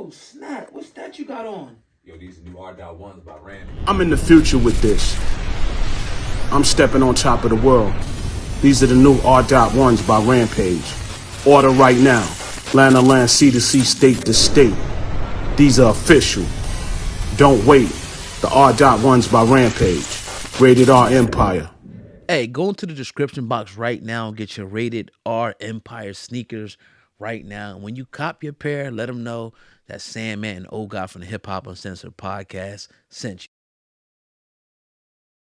Oh, snap. What's that you got on? Yo, these new R.1s by Randy. I'm in the future with this. I'm stepping on top of the world. These are the new R.1s by Rampage. Order right now. Land to land, sea to sea, state to state. These are official. Don't wait. The R.1s by Rampage. Rated R Empire. Hey, go into the description box right now and get your Rated R Empire sneakers right now. And when you cop your pair, let them know that Samant and old guy from the Hip Hop Uncensored Podcast sent you.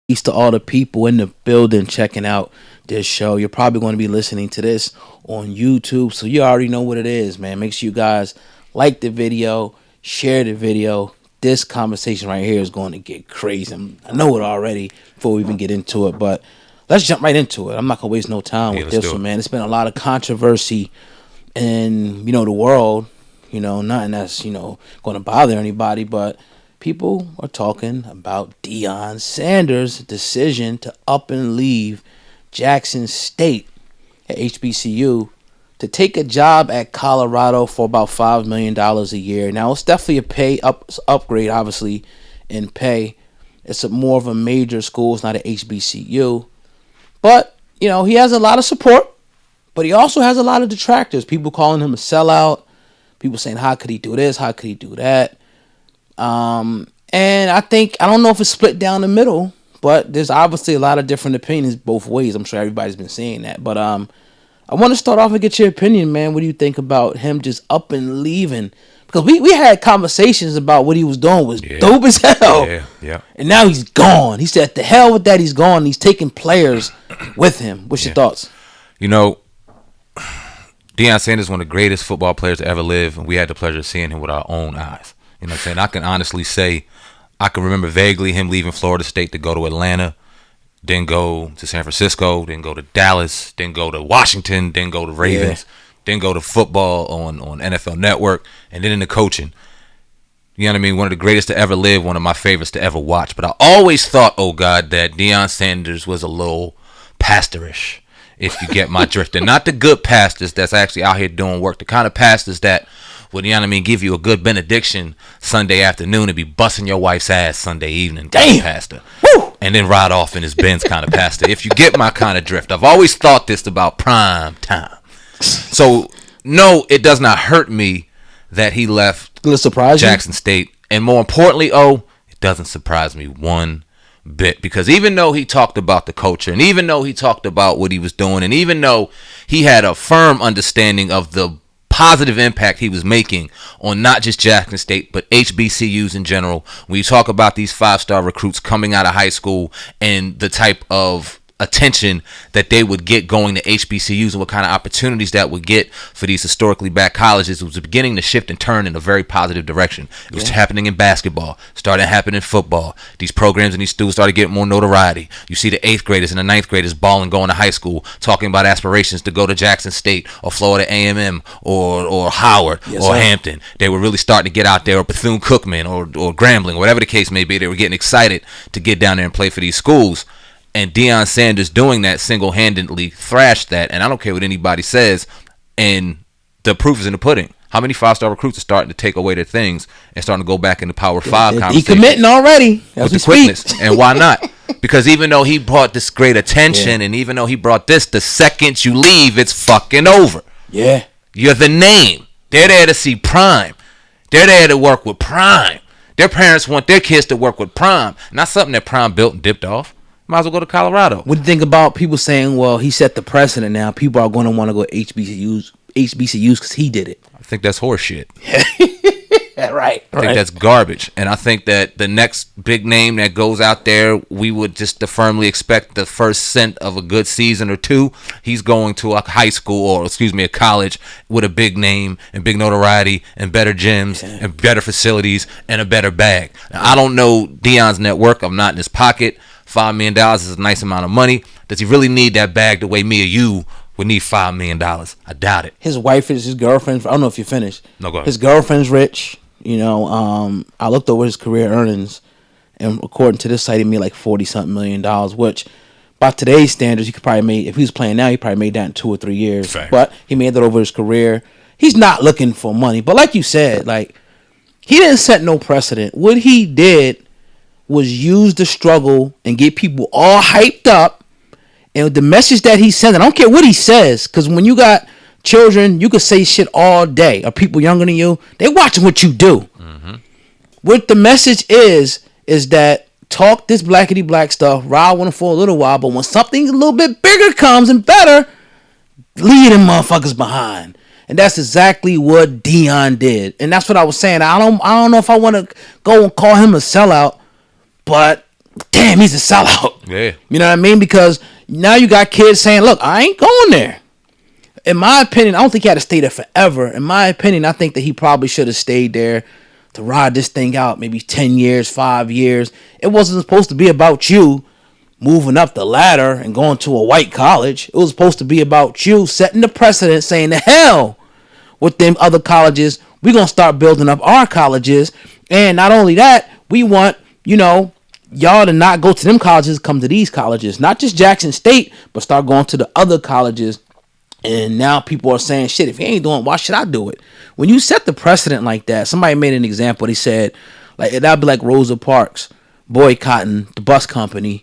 Peace to all the people in the building checking out this show. You're probably going to be listening to this on YouTube, so you already know what it is, man. Make sure you guys like the video, share the video. This conversation right here is going to get crazy. I know it already before we even get into it, but let's jump right into it. I'm not going to waste no time with this one, man. It's been a lot of controversy in, the world. Nothing that's, going to bother anybody, but people are talking about Deion Sanders' decision to up and leave Jackson State at HBCU to take a job at Colorado for about $5 million a year. Now, it's definitely a pay upgrade, obviously, in pay. It's more of a major school. It's not an HBCU. But, he has a lot of support, but he also has a lot of detractors. People calling him a sellout. People saying, how could he do this? How could he do that? And I don't know if it's split down the middle, but there's obviously a lot of different opinions both ways. I'm sure everybody's been saying that. But I want to start off and get your opinion, man. What do you think about him just up and leaving? Because we had conversations about what he was doing was dope as hell. Yeah. And now he's gone. He said, the hell with that, he's gone. He's taking players with him. What's your thoughts? Deion Sanders is one of the greatest football players to ever live, and we had the pleasure of seeing him with our own eyes. You know what I'm saying? I can honestly say I can remember vaguely him leaving Florida State to go to Atlanta, then go to San Francisco, then go to Dallas, then go to Washington, then go to Ravens, then go to football on NFL Network, and then into coaching. You know what I mean? One of the greatest to ever live, one of my favorites to ever watch. But I always thought, oh God, that Deion Sanders was a little pastorish, if you get my drift. And not the good pastors that's actually out here doing work. The kind of pastors that would, give you a good benediction Sunday afternoon and be busting your wife's ass Sunday evening. Damn, pastor. Woo! And then ride off in his Benz kind of pastor. If you get my kind of drift. I've always thought this about prime time. So, no, it does not hurt me that he left Jackson State. And more importantly, it doesn't surprise me one bit, because even though he talked about the culture, and even though he talked about what he was doing, and even though he had a firm understanding of the positive impact he was making on not just Jackson State but HBCUs in general, when you talk about these 5-star recruits coming out of high school and the type of attention that they would get going to HBCUs and what kind of opportunities that would get for these historically black colleges, it was beginning to shift and turn in a very positive direction. It was happening in basketball, started happening in football. These programs and these schools started getting more notoriety. You see the 8th graders and the 9th graders balling going to high school, talking about aspirations to go to Jackson State or Florida A&M or Howard or Hampton. They were really starting to get out there, or Bethune-Cookman or Grambling, whatever the case may be. They were getting excited to get down there and play for these schools. And Deion Sanders doing that single-handedly thrashed that. And I don't care what anybody says. And the proof is in the pudding. How many 5-star recruits are starting to take away their things and starting to go back into Power 5 conversation? He committing already. With the quickness. And why not? Because even though he brought this great attention and even though he brought this, the second you leave, it's fucking over. Yeah. You're the name. They're there to see Prime. They're there to work with Prime. Their parents want their kids to work with Prime. Not something that Prime built and dipped off. Might as well go to Colorado. What do you think about people saying, well, he set the precedent now. People are going to want to go to HBCUs because he did it. I think that's horse shit. Right. I think that's garbage. And I think that the next big name that goes out there, we would just firmly expect the first cent of a good season or two. He's going to a high school a college with a big name and big notoriety and better gyms and better facilities and a better bag. Now, I don't know Deion's network. I'm not in his pocket. $5 million is a nice amount of money. Does he really need that bag the way me or you would need $5 million? I doubt it. His wife is his girlfriend. I don't know if you're finished. No, go ahead. His girlfriend's rich. I looked over his career earnings, and according to this site, he made like $40-something million, which by today's standards, he could probably make, if he was playing now, he probably made that in 2 or 3 years. Fact. But he made that over his career. He's not looking for money. But like you said, like, He didn't set no precedent. What he did was use the struggle and get people all hyped up. And the message that he sent, I don't care what he says, because when you got children, you could say shit all day. Or people younger than you, they watching what you do. Mm-hmm. What the message is that talk this blackity black stuff, ride with them for a little while, but when something a little bit bigger comes and better, leave them motherfuckers behind. And that's exactly what Deion did. And that's what I was saying. I don't know if I want to go and call him a sellout, but damn, he's a sellout. Yeah. You know what I mean? Because now you got kids saying, look, I ain't going there. In my opinion, I don't think he had to stay there forever. In my opinion, I think that he probably should have stayed there to ride this thing out, maybe 10 years, 5 years. It wasn't supposed to be about you moving up the ladder and going to a white college. It was supposed to be about you setting the precedent, saying the hell with them other colleges. We're going to start building up our colleges. And not only that, we want, y'all to not go to them colleges, come to these colleges. Not just Jackson State, but start going to the other colleges. And now people are saying, shit, if he ain't doing it, why should I do it? When you set the precedent like that, somebody made an example. They said, like, that'd be like Rosa Parks boycotting the bus company,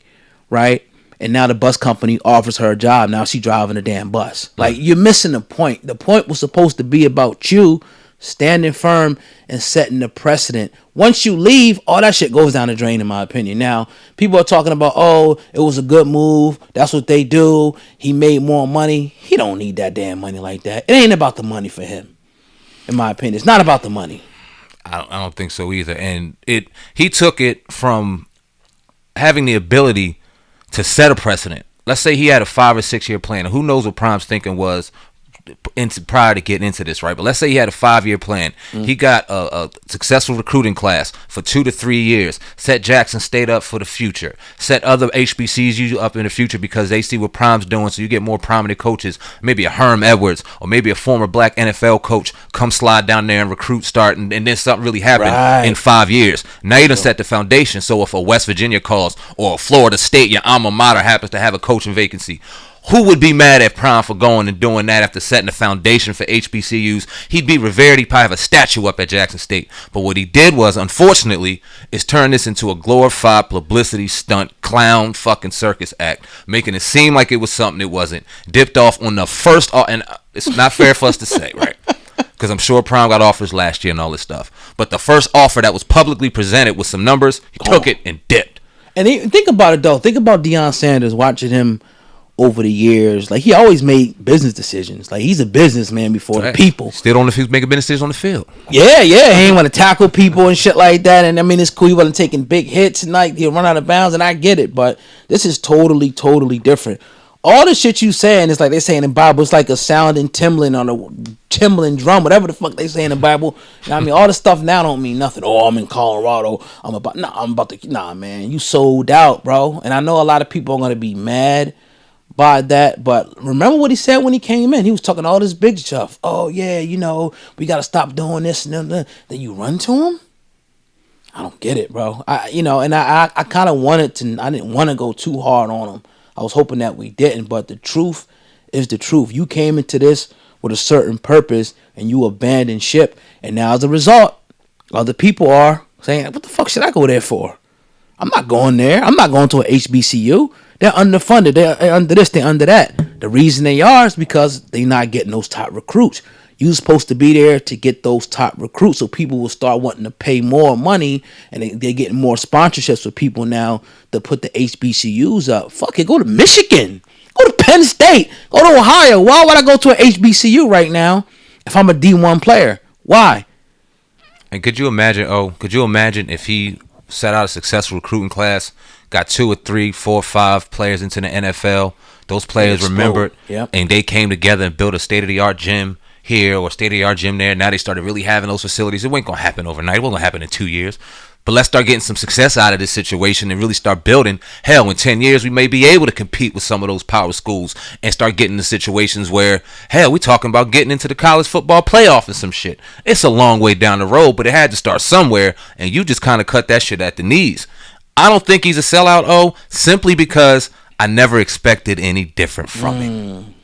right? And now the bus company offers her a job. Now she's driving a damn bus. Like, you're missing the point. The point was supposed to be about you standing firm and setting the precedent. Once you leave, all that shit goes down the drain, in my opinion. Now, people are talking about, oh, it was a good move. That's what they do. He made more money. He don't need that damn money like that. It ain't about the money for him, in my opinion. It's not about the money. I don't think so either. And he took it from having the ability to set a precedent. Let's say he had a 5 or 6 year plan. Who knows what Prime's thinking was prior to getting into this, right? But let's say he had a 5-year plan. He got a successful recruiting class for 2 to 3 years, set Jackson State up for the future, set other HBCUs up in the future because they see what Prime's doing, so you get more prominent coaches, maybe a Herm Edwards or maybe a former black NFL coach come slide down there and recruit start, and then something really happened in 5 years. Now you done set the foundation, so if a West Virginia calls or a Florida State, your alma mater, happens to have a coaching vacancy, who would be mad at Prime for going and doing that after setting the foundation for HBCUs? He'd be revered. He'd probably have a statue up at Jackson State. But what he did was, unfortunately, is turn this into a glorified publicity stunt, clown fucking circus act, making it seem like it was something it wasn't. Dipped off on the first, and it's not fair for us to say, right? Because I'm sure Prime got offers last year and all this stuff. But the first offer that was publicly presented with some numbers, he took it and dipped. And think about it, though. Think about Deion Sanders, watching him over the years. Like, he always made business decisions. Like, he's a businessman before the people. Still on the field, making business decisions on the field. Yeah. He ain't want to tackle people and shit like that. And I mean, it's cool. He wasn't taking big hits and like he'll run out of bounds. And I get it, but this is totally different. All the shit you saying is like they say in the Bible. It's like a sounding Timbaland on a Timbaland drum, whatever the fuck they say in the Bible. You know what I mean? All the stuff now don't mean nothing. Oh, I'm in Colorado. Nah, man. You sold out, bro. And I know a lot of people are gonna be mad by that, but remember what he said when he came in. He was talking all this big stuff. Oh yeah, we gotta stop doing this and then you run to him. I don't get it, bro. I kind of wanted to. I didn't want to go too hard on him. I was hoping that we didn't, but the truth is the truth. You came into this with a certain purpose and you abandoned ship, and now as a result, other people are saying, "What the fuck should I go there for? I'm not going there. I'm not going to an HBCU." They're underfunded. They're under this. They're under that. The reason they are is because they're not getting those top recruits. You're supposed to be there to get those top recruits, so people will start wanting to pay more money, and they're getting more sponsorships for people now to put the HBCUs up. Fuck it. Go to Michigan. Go to Penn State. Go to Ohio. Why would I go to an HBCU right now if I'm a D1 player? Why? And could you imagine if he set out a successful recruiting class, got 2 or 3, 4, 5 players into the NFL. Those players remembered, and they came together and built a state-of-the-art gym here or state-of-the-art gym there. Now they started really having those facilities. It wasn't going to happen overnight. It wasn't going to happen in 2 years. But let's start getting some success out of this situation and really start building. Hell, in 10 years, we may be able to compete with some of those power schools and start getting to situations where, hell, we're talking about getting into the college football playoff and some shit. It's a long way down the road, but it had to start somewhere, and you just kind of cut that shit at the knees. I don't think he's a sellout, simply because I never expected any different from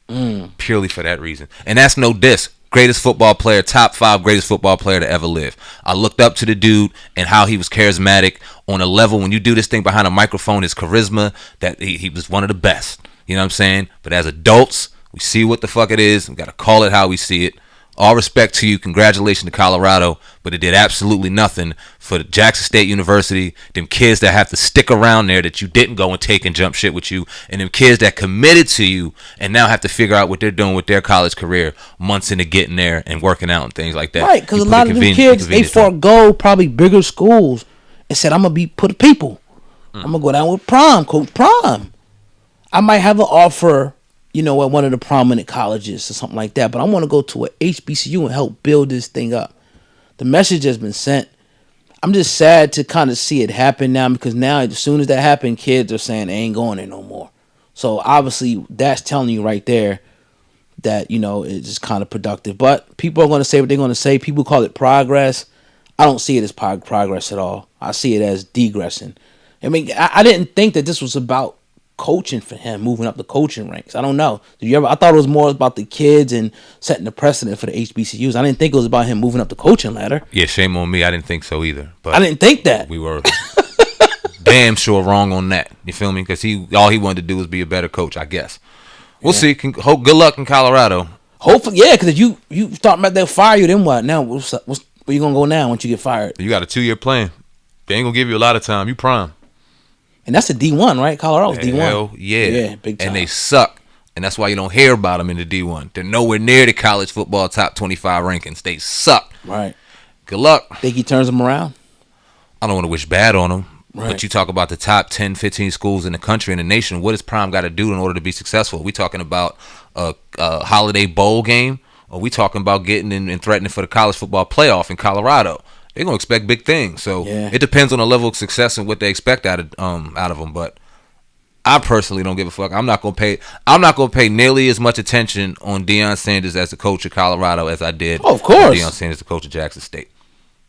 him. Purely for that reason. And that's no diss. greatest football player, top 5 greatest football player to ever live. I looked up to the dude and how he was charismatic on a level. When you do this thing behind a microphone, his charisma, that he was one of the best. You know what I'm saying? But as adults, we see what the fuck it is. We got to call it how we see it. All respect to you. Congratulations to Colorado. But it did absolutely nothing for Jackson State University, them kids that have to stick around there that you didn't go and take and jump shit with you, and them kids that committed to you and now have to figure out what they're doing with their college career months into getting there and working out and things like that. Right, because a lot of them kids, they forego probably bigger schools and said, I'm going to be put people. I'm going to go down with Coach Prime. I might have an offer, you know, at one of the prominent colleges or something like that, but I want to go to a HBCU and help build this thing up. The message has been sent. I'm just sad to kind of see it happen now, because now as soon as that happened, kids are saying they ain't going there no more. So obviously that's telling you right there that, you know, it's just kind of productive. But people are going to say what they're going to say. People call it progress. I don't see it as progress at all. I see it as degressing. I mean, I didn't think that this was about coaching for him, moving up the coaching ranks. I don't know. I thought it was more about the kids and setting the precedent for the HBCUs. I didn't think it was about him moving up the coaching ladder. Yeah, shame on me. I didn't think so either. But I didn't think that. We were damn sure wrong on that. You feel me? Because all he wanted to do was be a better coach, I guess. We'll see. Good luck in Colorado. Hopefully, yeah, because if you talking about they'll fire you, then what? Now, where you going to go now once you get fired? You got a 2-year plan. They ain't going to give you a lot of time. You prime. And that's a D1, right? Colorado's D1. Hell yeah. Yeah, big time. And they suck. And that's why you don't hear about them in the D1. They're nowhere near the college football top 25 rankings. They suck. Right. Good luck. Think he turns them around? I don't want to wish bad on them. Right. But you talk about the top 10, 15 schools in the country and the nation. What does Prime got to do in order to be successful? We talking about a holiday bowl game? Or we talking about getting in and threatening for the college football playoff in Colorado? They're going to expect big things. So It depends on the level of success and what they expect out of them. But I personally don't give a fuck. I'm not going to pay nearly as much attention on Deion Sanders as the coach of Colorado as I did of course. Deion Sanders, the coach of Jackson State.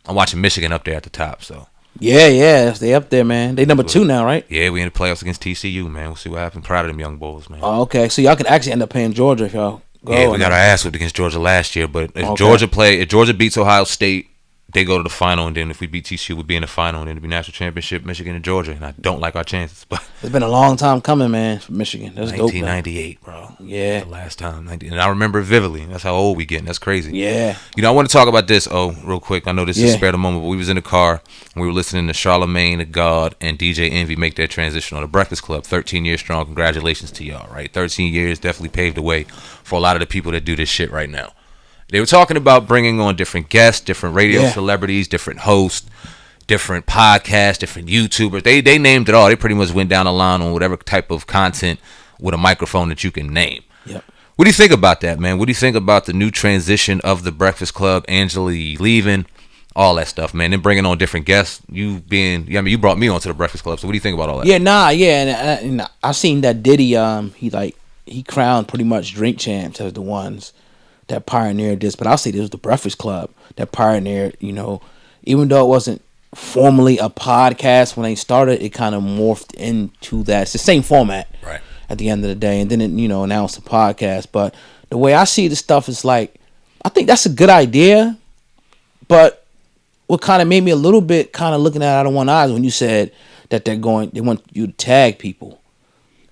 I'm watching Michigan up there at the top. So Yeah, they up there, man. They number 2 now, right? Yeah, we in the playoffs against TCU, man. We'll see what happens. Proud of them young bulls, man. Oh, okay. So y'all can actually end up paying Georgia if y'all go. Yeah, we got our ass whipped against Georgia last year. But if Georgia beats Ohio State, they go to the final, and then if we beat TCU, we'd be in the final, and then it'd be national championship, Michigan and Georgia. And I don't like our chances, but it's been a long time coming, man, for Michigan. That's 1998, bro. Yeah, the last time, and I remember it vividly. That's how old we getting. That's crazy. Yeah. You know, I want to talk about this. Real quick. I know this is spare the moment, but we was in the car and we were listening to Charlamagne the God and DJ Envy make their transition on the Breakfast Club. 13 years strong. Congratulations to y'all. Right, 13 years definitely paved the way for a lot of the people that do this shit right now. They were talking about bringing on different guests, different radio celebrities, different hosts, different podcasts, different YouTubers. They named it all. They pretty much went down the line on whatever type of content with a microphone that you can name. Yep. What do you think about that, man? What do you think about the new transition of the Breakfast Club, Angela Yee leaving, all that stuff, man? Then bringing on different guests. You brought me onto the Breakfast Club. So what do you think about all that? Yeah, and I seen that Diddy. He crowned pretty much Drink Champs as the ones that pioneered this, but I'll say this was the Breakfast Club that pioneered, you know, even though it wasn't formally a podcast when they started, it kind of morphed into that. It's the same format, right, at the end of the day, and then it, you know, announced a podcast. But the way I see the stuff is like, I think that's a good idea, but what kind of made me a little bit kind of looking at it out of one eye when you said that they want you to tag people.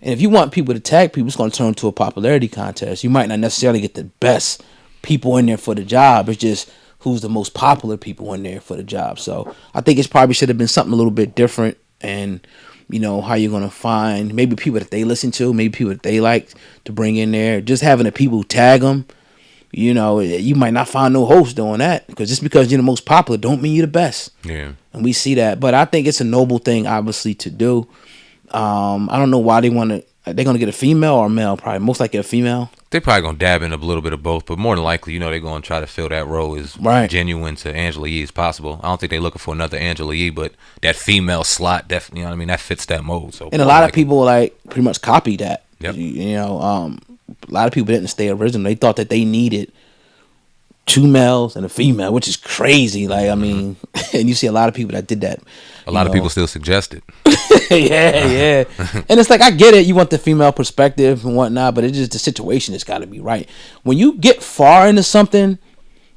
And if you want people to tag people, it's going to turn into a popularity contest. You might not necessarily get the best people in there for the job. It's just who's the most popular people in there for the job. So I think it probably should have been something a little bit different. And, you know, how you're going to find maybe people that they listen to, maybe people that they like to bring in there. Just having the people tag them, you know, you might not find no host doing that. Because just because you're the most popular don't mean you're the best. Yeah. And we see that. But I think it's a noble thing, obviously, to do. I don't know why they want to. They're going to get a female or a male, probably. Most likely a female. They're probably going to dab in a little bit of both, but more than likely, you know, they're going to try to fill that role as genuine to Angela Yee as possible. I don't think they're looking for another Angela Yee, but that female slot definitely, you know what I mean, that fits that mold. So, and a lot of people, like, pretty much copied that. Yep. You know, a lot of people didn't stay original. They thought that they needed 2 males and a female, which is crazy. Like, I mean, and you see a lot of people that did that. A lot of people still suggest it. yeah. And it's like, I get it. You want the female perspective and whatnot, but it's just the situation has got to be right. When you get far into something,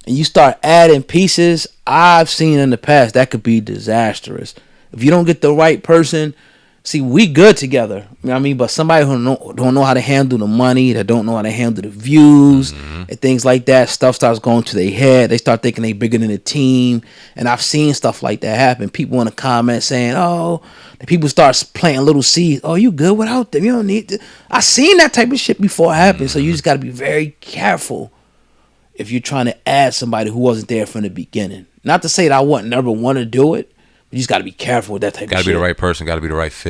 and you start adding pieces, I've seen in the past that could be disastrous. If you don't get the right person, see, we good together. You know what I mean? But somebody who don't know how to handle the money, that don't know how to handle the views and things like that, stuff starts going to their head. They start thinking they bigger than the team. And I've seen stuff like that happen. People in the comments saying, oh, the people start planting little seeds. Oh, you good without them? You don't need to. I seen that type of shit before it happened. So you just got to be very careful if you're trying to add somebody who wasn't there from the beginning. Not to say that I wouldn't never want to do it. You just got to be careful with that type of shit. Got to be the right person. Got to be the right fit.